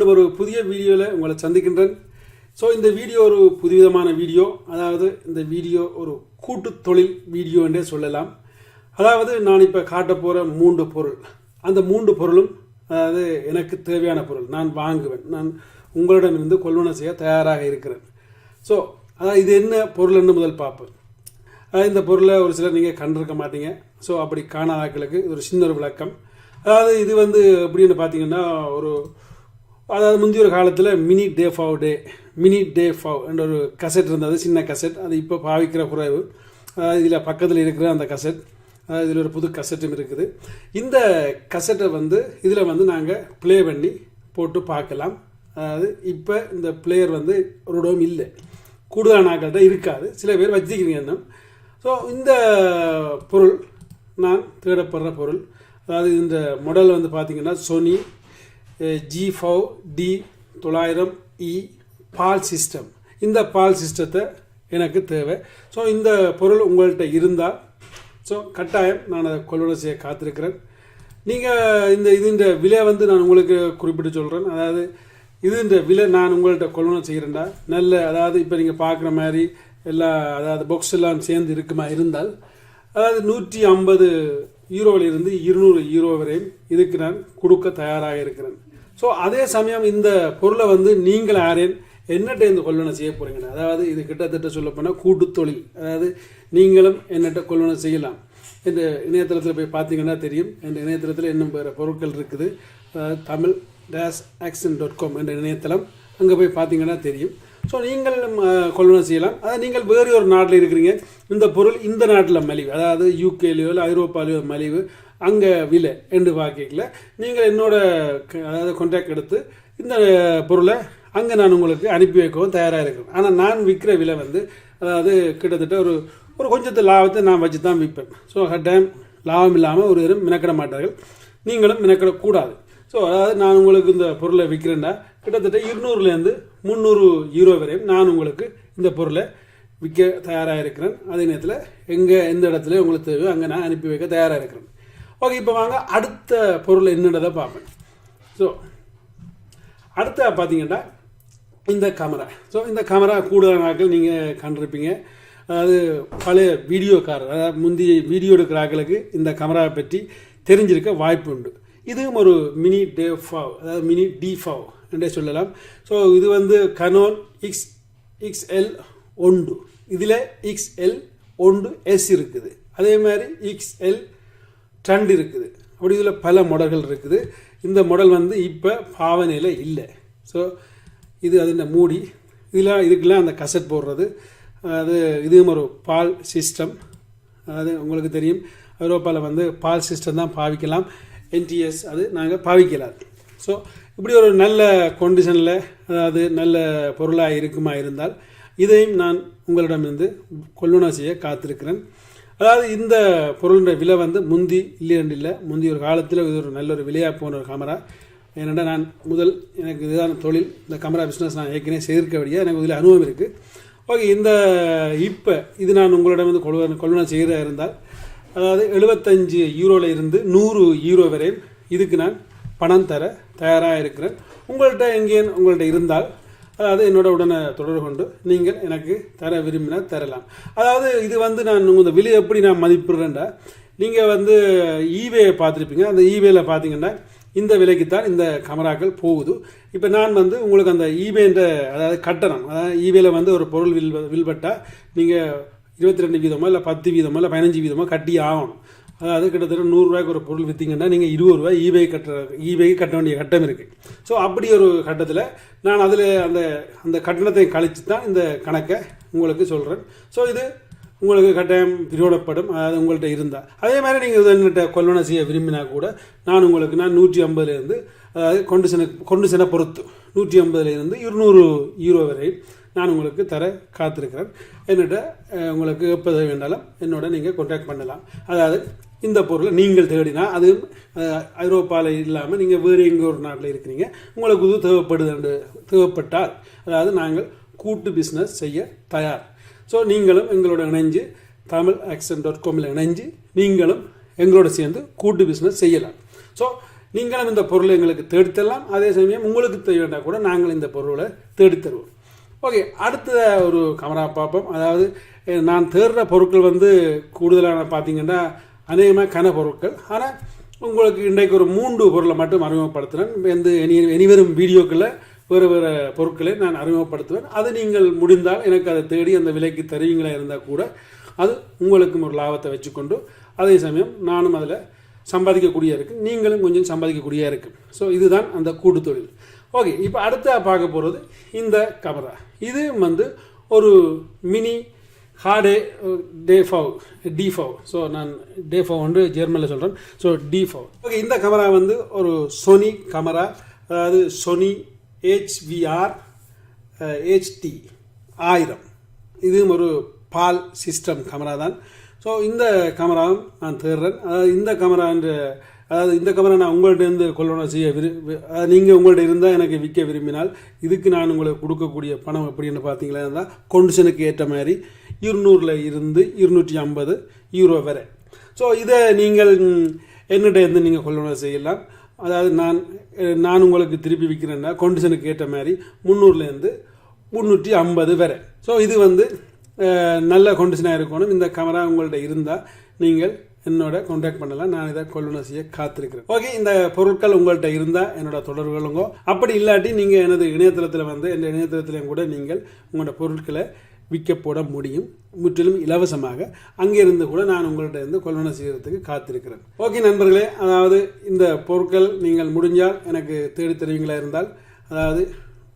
மீண்டும் ஒரு புதிய வீடியோவில் உங்களை சந்திக்கின்றேன். ஸோ இந்த வீடியோ ஒரு புதுவிதமான வீடியோ, அதாவது இந்த வீடியோ ஒரு கூட்டு தொழில் வீடியோ என்றே சொல்லலாம். அதாவது நான் இப்போ காட்ட போகிற 3 பொருள், அந்த 3 பொருளும் அதாவது எனக்கு தேவையான பொருள், நான் வாங்குவேன், நான் உங்களிடமிருந்து கொள்வனை செய்ய தயாராக இருக்கிறேன். ஸோ அதாவது இது என்ன பொருள்னு முதல் பார்ப்பேன். இந்த பொருளை ஒரு சிலர் நீங்கள் கண்டிருக்க மாட்டீங்க. ஸோ அப்படி காணாத ஆட்களுக்கு இது ஒரு சின்ன ஒரு விளக்கம். அதாவது இது எப்படின்னு பார்த்தீங்கன்னா, அதாவது முந்தைய ஒரு காலத்தில் மினி டே ஃபவ் என்ற ஒரு கசெட் இருந்தது, சின்ன கசெட். அது இப்போ பாவிக்கிற குறைவு. இதில் பக்கத்தில் இருக்கிற அந்த கசெட், இதில் ஒரு புது கசெட்டும் இருக்குது. இந்த கசெட்டை இதில் நாங்கள் ப்ளே பண்ணி போட்டு பார்க்கலாம். அதாவது இப்போ இந்த பிளேயர் ஒரு இடம் இல்லை, கூடுதலான நாட்கள்கிட்ட இருக்காது, சில பேர் வச்சுக்கிறீங்க என்ன. ஸோ இந்த பொருள் நான் தேடப்படுற பொருள். அதாவது இந்த மாடல் பார்த்தீங்கன்னா சோனி G5D900E பால் சிஸ்டம். இந்த பால் சிஸ்டத்தை எனக்கு தேவை. ஸோ இந்த பொருள் உங்கள்கிட்ட இருந்தால் ஸோ கட்டாயம் நான் அதை கொள்வனை செய்ய காத்திருக்கிறேன். நீங்கள் இதுன்ற விலை நான் உங்களுக்கு குறிப்பிட்டு சொல்கிறேன். அதாவது இதுன்ற விலை நான் உங்கள்கிட்ட கொள்வனை செய்கிறேன்டா நல்ல, அதாவது இப்போ நீங்கள் பார்க்குற மாதிரி அதாவது பாக்ஸ் எல்லாம் சேர்ந்து இருக்குமா இருந்தால், அதாவது 150 யூரோவிலிருந்து 200 யூரோ வரையும் இதுக்கு நான் கொடுக்க தயாராக இருக்கிறேன். ஸோ அதே சமயம் இந்த பொருளை நீங்கள் யாரேன் என்னட்ட இந்த கொள்வனை செய்ய போகிறீங்கன்னா, அதாவது இது கிட்டத்தட்ட சொல்லப்போனால் கூட்டு தொழில். அதாவது நீங்களும் என்னட்ட கொள்வனை செய்யலாம். இந்த இணையதளத்தில் போய் பார்த்தீங்கன்னா தெரியும். இந்த இணையதளத்தில் இன்னும் வேறு பொருட்கள் இருக்குது. tamil-action.com என்ற இணையதளம், அங்கே போய் பார்த்தீங்கன்னா தெரியும். ஸோ நீங்கள் கொள்வனை செய்யலாம். அதாவது நீங்கள் வேறு ஒரு நாட்டில் இருக்கிறீங்க, இந்த பொருள் இந்த நாட்டில் மலிவு, அதாவது யூகேலையோ இல்லை ஐரோப்பாலேயோ மலிவு, அங்கே விலை என்று பார்க்கல நீங்கள் என்னோட அதாவது கான்டாக்ட் எடுத்து இந்த பொருளை அங்கே நான் உங்களுக்கு அனுப்பி வைக்கவும் தயாராக இருக்கிறேன். ஆனால் நான் விற்கிற விலை அதாவது கிட்டத்தட்ட ஒரு கொஞ்சத்து லாபத்தை நான் வச்சு தான் விற்பேன். ஸோ டைம் லாபம் இல்லாமல் ஒரு தரம் மினக்கிட மாட்டார்கள், நீங்களும் மினக்கிடக்கூடாது. ஸோ அதாவது நான் உங்களுக்கு இந்த பொருளை விற்கிறேன்னா கிட்டத்தட்ட 200லேருந்து 300 யூரோ வரையும் நான் உங்களுக்கு இந்த பொருளை விற்க தயாராக இருக்கிறேன். அதே நேரத்தில் எந்த இடத்துல உங்களுக்கு தேவையோ அங்கே நான் அனுப்பி வைக்க தயாராக இருக்கிறேன். ஓகே, இப்போ வாங்க அடுத்த பொருள் என்னன்றதை பார்ப்பேன். ஸோ அடுத்த பார்த்தீங்கன்னா இந்த கேமரா. ஸோ இந்த கேமரா கூடுதல் நாட்கள் நீங்கள் கண்டிருப்பீங்க. அதாவது பழைய வீடியோக்காரர், அதாவது முந்தைய வீடியோ எடுக்கிற ஆட்களுக்கு இந்த கேமராவை பற்றி தெரிஞ்சிருக்க வாய்ப்பு உண்டு. இதுவும் ஒரு மினி டே ஃபவ், அதாவது மினி D5 என்றே சொல்லலாம். ஸோ இது canon XL1, இதில் XL1S இருக்குது, அதே மாதிரி XL2 இருக்குது. அப்படி இதில் பல மாடல்கள் இருக்குது. இந்த மாடல் இப்போ பாவனையில் இல்லை. ஸோ இது அது மூடி, இதுக்கெல்லாம் அந்த கசட் போடுறது. அது இதுவும் ஒரு பால் சிஸ்டம். அது உங்களுக்கு தெரியும், ஐரோப்பாவில் பால் சிஸ்டம் தான் பாவிக்கலாம், NTS அது நாங்கள் பாவிக்கலாம். ஸோ இப்படி ஒரு நல்ல கண்டிஷனில், அதாவது நல்ல பொருளாக இருக்குமா இருந்தால் இதையும் நான் உங்களிடமிருந்து கொள்வனை செய்ய காத்திருக்கிறேன். அதாவது இந்த பொருளுடைய விலை முந்தி இல்லை, முந்தி ஒரு காலத்தில் இது ஒரு நல்ல ஒரு விலையாக போன ஒரு கேமரா. ஏனென்றால் நான் எனக்கு இதுதான் தொழில், இந்த கேமரா பிஸ்னஸ் நான் ஏற்கனவே செய்திருக்கபடியாக எனக்கு இதில் அனுபவம் இருக்குது. ஓகே, இப்போ இது நான் உங்களிடம் கொள்வனை செய்கிறதா இருந்தால், அதாவது 75 யூரோவிலிருந்து 100 யூரோ வரை இதுக்கு நான் பணம் தர தயாராக இருக்கிறேன். உங்கள்கிட்ட இருந்தால், அதாவது என்னோட உடனே தொடர்பு கொண்டு நீங்கள் எனக்கு தர விரும்பினால் தரலாம். அதாவது இது நான் இந்த விலை எப்படி நான் மதிப்பிடுறேன்டா, நீங்கள் ஈவே பார்த்துருப்பீங்க. அந்த ஈவேல பார்த்தீங்கன்னா இந்த விலைக்கு தான் இந்த கேமராக்கள் போகுது. இப்போ நான் உங்களுக்கு அந்த ஈவேன்ற அதாவது கட்டணம், அதாவது ஈவேல ஒரு பொருள் வில்பட்டால் நீங்கள் 22% இல்லை 10% இல்லை 15% கட்டி ஆகணும். அதாவது கிட்டத்தட்ட 100 ரூபாய்க்கு ஒரு பொருள் விற்றீங்கன்னா நீங்கள் 20 ரூபாய் ஈபேக்கு கட்ட வேண்டிய கட்டம் இருக்குது. ஸோ அப்படி ஒரு கட்டத்தில் நான் அதில் அந்த கட்டணத்தை கழித்து தான் இந்த கணக்கை உங்களுக்கு சொல்கிறேன். ஸோ இது உங்களுக்கு கட்டாயம் பிரியோடப்படும், அதாவது உங்கள்கிட்ட இருந்தால். அதே மாதிரி நீங்கள் என்கிட்ட கொள்வனை செய்ய விரும்பினா கூட நான் 150லேருந்து, அதாவது கொண்டு பொறுத்து 150லேருந்து 200 யூரோ வரை நான் உங்களுக்கு தர காத்திருக்கிறேன். என்னிட்ட உங்களுக்கு எப்போ வேண்டாலும் என்னோட நீங்கள் கான்டாக்ட் பண்ணலாம். அதாவது இந்த பொருளை நீங்கள் தேடினா, அது ஐரோப்பாவில் இல்லாமல் நீங்கள் வேறு எங்கே ஒரு நாட்டில் இருக்கிறீங்க, உங்களுக்கு இது தேவைப்பட்டால், அதாவது நாங்கள் கூட்டு பிஸ்னஸ் செய்ய தயார். ஸோ நீங்களும் எங்களோட இணைஞ்சு tamil-action.com இணைஞ்சு நீங்களும் எங்களோட சேர்ந்து கூட்டு பிஸ்னஸ் செய்யலாம். ஸோ நீங்களும் இந்த பொருளை எங்களுக்கு தேடித்தரலாம். அதே சமயம் உங்களுக்கு தேவைன்னா கூட நாங்கள் இந்த பொருளை தேடித்தருவோம். ஓகே, அடுத்த ஒரு கேமரா பார்ப்போம். அதாவது நான் தேடுற பொருட்கள் வந்து கூடுதலான பார்த்தீங்கன்னா அநேகமாக கன பொருட்கள். ஆனால் உங்களுக்கு இன்றைக்கு ஒரு 3 பொருளை மட்டும் அறிமுகப்படுத்துகிறேன். இனிவரும் வீடியோக்களில் வேறு வேறு பொருட்களை நான் அறிமுகப்படுத்துவேன். அது நீங்கள் முடிந்தால் எனக்கு அதை தேடி அந்த விலைக்கு தருவீங்களா இருந்தால் கூட அது உங்களுக்கும் ஒரு லாபத்தை வச்சுக்கொண்டு அதே சமயம் நானும் அதில் சம்பாதிக்கக்கூடிய இருக்கு, நீங்களும் கொஞ்சம் சம்பாதிக்கக்கூடிய இருக்கு. ஸோ இதுதான் அந்த கூட்டு தொழில். ஓகே, இப்போ அடுத்த பார்க்க போகிறது இந்த கேமரா. இது வந்து ஒரு மினி ஹார்டே D5. ஸோ நான் D5 வந்து ஜெர்மனில் சொல்கிறேன். So D5. ஓகே, இந்த கேமரா வந்து ஒரு சோனி கேமரா, அதாவது சோனி HVR HT 1000. இதுவும் ஒரு பால் சிஸ்டம் கேமரா தான். ஸோ இந்த கேமராவும் நான் தேடுறேன். அதாவது இந்த கேமரா நான் உங்கள்கிட்ட இருந்து கொள்ளணும் செய்ய நீங்கள் உங்கள்கிட்ட இருந்தால் எனக்கு விற்க விரும்பினால் இதுக்கு நான் உங்களுக்கு கொடுக்கக்கூடிய பணம் எப்படின்னு பார்த்தீங்களா இருந்தால் கொண்டிஷனுக்கு ஏற்ற மாதிரி 200 இருந்து 250 யூரோ வரை. ஸோ இதை நீங்கள் என்னிட்ட இருந்து நீங்கள் கொள்ளணும் செய்யலாம். அதாவது நான் உங்களுக்கு திருப்பி விற்கிறேன்னா கொண்டிஷனுக்கு ஏற்ற மாதிரி 300 350 வரை. ஸோ இது வந்து நல்ல கொண்டிஷனாக இருக்கணும். இந்த கேமரா உங்கள்கிட்ட இருந்தால் நீங்கள் என்னோட கான்டாக்ட் பண்ணலாம். நான் இதை கொள்ளுணர் செய்ய காத்திருக்கிறேன். ஓகே, இந்த பொருட்கள் உங்கள்கிட்ட இருந்தால் என்னோட தொடர்பு கொள்ளுங்க. அப்படி இல்லாட்டி நீங்கள் எனது இணையதளத்தில் வந்து இந்த இணையதளத்திலையும் கூட நீங்கள் உங்களோட பொருட்களை விற்க போட முடியும், முற்றிலும் இலவசமாக. அங்கிருந்து கூட நான் உங்கள்கிட்ட இருந்து கொள்வனை செய்யறதுக்கு காத்திருக்கிறேன். ஓகே நண்பர்களே, அதாவது இந்த பொருட்கள் நீங்கள் முடிஞ்சால் எனக்கு தேடி தருவீங்களா இருந்தால், அதாவது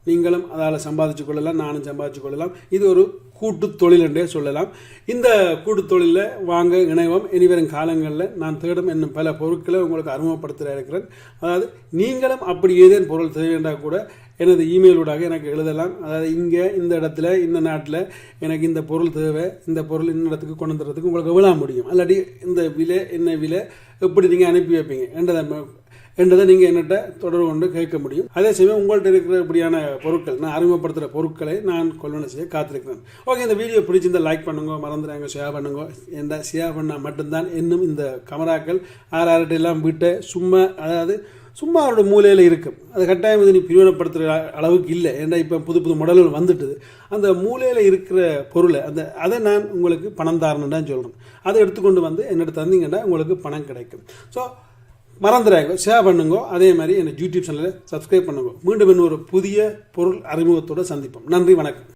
நீங்களும் அதால் சம்பாதிச்சு கொள்ளலாம், நானும் சம்பாதிச்சு கொள்ளலாம். இது ஒரு கூட்டு தொழில் என்றே சொல்லலாம். இந்த கூட்டு தொழிலில் வாங்க இணைவோம். இனிவரும் காலங்களில் நான் தேடும் இன்னும் பல பொருட்களை உங்களுக்கு அறிமுகப்படுத்த இருக்கிறேன். அதாவது நீங்களும் அப்படி ஏதேனும் பொருள் தேவையால் கூட எனது இமெயிலூடாக எனக்கு எழுதலாம். அதாவது இங்கே இந்த இடத்துல இந்த நாட்டில் எனக்கு இந்த பொருள் தேவை, இந்த பொருள் இந்த இடத்துக்கு கொண்டு வந்துறதுக்கு உங்களுக்கு எவ்வளோ முடியும், அல்லாட்டி இந்த விலை என்ன விலை எப்படி நீங்கள் அனுப்பி வைப்பீங்க என்றதை நீங்கள் என்னட்ட தொடர்பு கொண்டு கேட்க முடியும். அதே சமயம் உங்கள்கிட்ட இருக்கிற இப்படியான பொருட்கள், நான் அறிமுகப்படுத்துகிற பொருட்களை நான் கொள்வனை செய்ய காத்திருக்கிறேன். ஓகே, இந்த வீடியோ பிடிச்சிருந்தா லைக் பண்ணுங்க, மறந்துடாங்க ஷேர் பண்ணுங்க. எந்த ஷேர் பண்ணால் மட்டும்தான் இன்னும் இந்த கேமராக்கள் ஆர்ஆர்டெல்லாம் விட்டு சும்மா அவரோட மூலையில் இருக்கும். அது கட்டாயம் இது நீ பிரிவினைப்படுத்துகிற அளவுக்கு இல்லை. ஏன்னா இப்போ புது மாடல்கள் வந்துட்டுது. அந்த மூலையில் இருக்கிற பொருளை அதை நான் உங்களுக்கு பணம் தாரணுன்னு தான் சொல்கிறேன். அதை எடுத்துக்கொண்டு வந்து என்னோட தந்தீங்கன்னா உங்களுக்கு பணம் கிடைக்கும். ஸோ மறந்துடாங்க, ஷேர் பண்ணுங்க. அதே மாதிரி என்னை யூடியூப் சேனலை சப்ஸ்கிரைப் பண்ணுங்க. மீண்டும் இன்னொரு புதிய பொருள் அறிமுகத்தோடு சந்திப்போம். நன்றி, வணக்கம்.